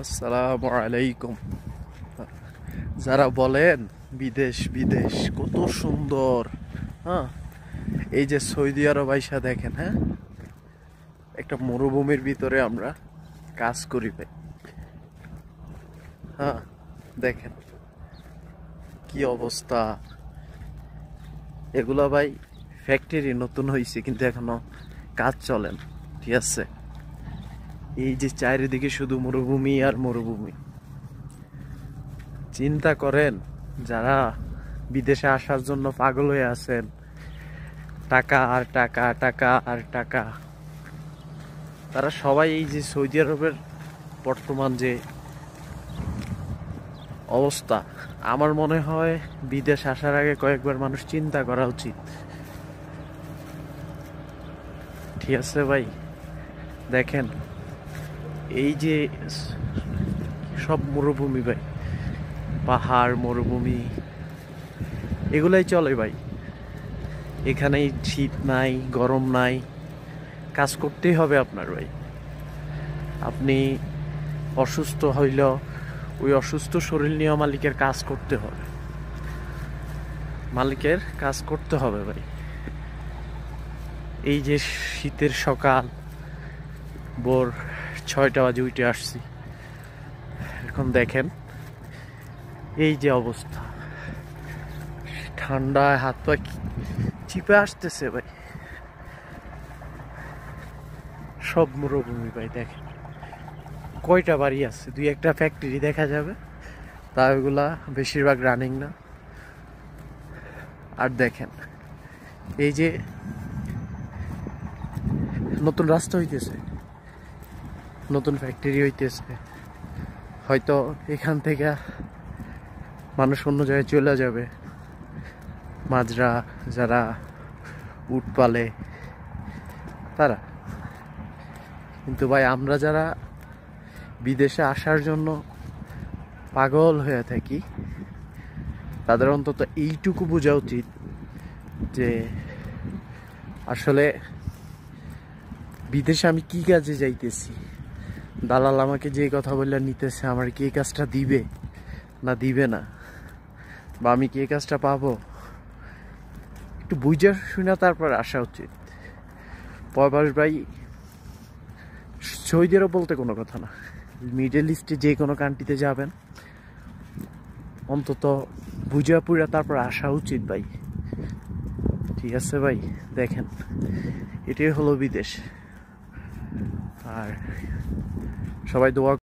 আসসালামু আলাইকুম। যারা বলেন বিদেশ বিদেশ কত সুন্দর, হ্যাঁ, এই যে সৌদি আরব আইসা দেখেন, হ্যাঁ, একটা মরুভূমির ভিতরে আমরা কাজ করি ভাই। হ্যাঁ, দেখেন কি অবস্থা। এগুলা ভাই ফ্যাক্টরি নতুন হয়েছে কিন্তু এখনো কাজ চলে না, ঠিক আছে। এই যে চারিদিকে শুধু মরুভূমি আর মরুভূমি। চিন্তা করেন, যারা বিদেশে আসার জন্য পাগল হয়ে আছেন, টাকা আর টাকা, টাকা আর টাকা, তারা সবাই এই যে সৌদি আরবের বর্তমান যে অবস্থা, আমার মনে হয় বিদেশ আসার আগে কয়েকবার মানুষ চিন্তা করা উচিত, ঠিক আছে ভাই। দেখেন এই যে সব মরুভূমি ভাই, পাহাড় মরুভূমি, এগুলাই চলে ভাই। এখানে শীত নাই, গরম নাই, কাজ করতেই হবে আপনার ভাই। আপনি অসুস্থ হইল, ওই অসুস্থ শরীর নিয়ে মালিকের কাজ করতে হবে, মালিকের কাজ করতে হবে ভাই। এই যে শীতের সকাল, ভোর 6টা বাজে উঠে আসছি, এখন দেখেন এই যে অবস্থা, ঠান্ডায় হাত পা চিপে আসতেছে ভাই। সব মরুভূমি ভাই, দেখেন কয়টা বাড়ি আছে, দুই একটা ফ্যাক্টরি দেখা যাবে, তা ওইগুলা বেশিরভাগ রানিং না। আর দেখেন এই যে নতুন রাস্তা হইতেছে, নতুন ফ্যাক্টরি হইতেছে, হয়তো এখান থেকে মানুষ অন্য জায়গায় চলে যাবে। মাজরা যারা উট পালে তারা, কিন্তু ভাই আমরা যারা বিদেশে আসার জন্য পাগল হয়ে থাকি, তাদের অন্তত এইটুকু বোঝা উচিত যে আসলে বিদেশে আমি কি কাজে যাইতেছি। দালাল আমাকে যে কথা বললে নিতেছে, আমার কি এই কাজটা দিবে না দিবে না, বা আমি কি এই কাজটা পাবো, একটু বুঝে শুনে তারপর আসা উচিত। প্রবাস ভাই সৌদি আরব বলতে কোনো কথা না, মিডল ইস্টে যে কোনো কান্ট্রিতে যাবেন অন্তত বুঝা পুরা তারপর আসা উচিত ভাই, ঠিক আছে ভাই। দেখেন এটাই হলো বিদেশ। আর সবাই দোয়া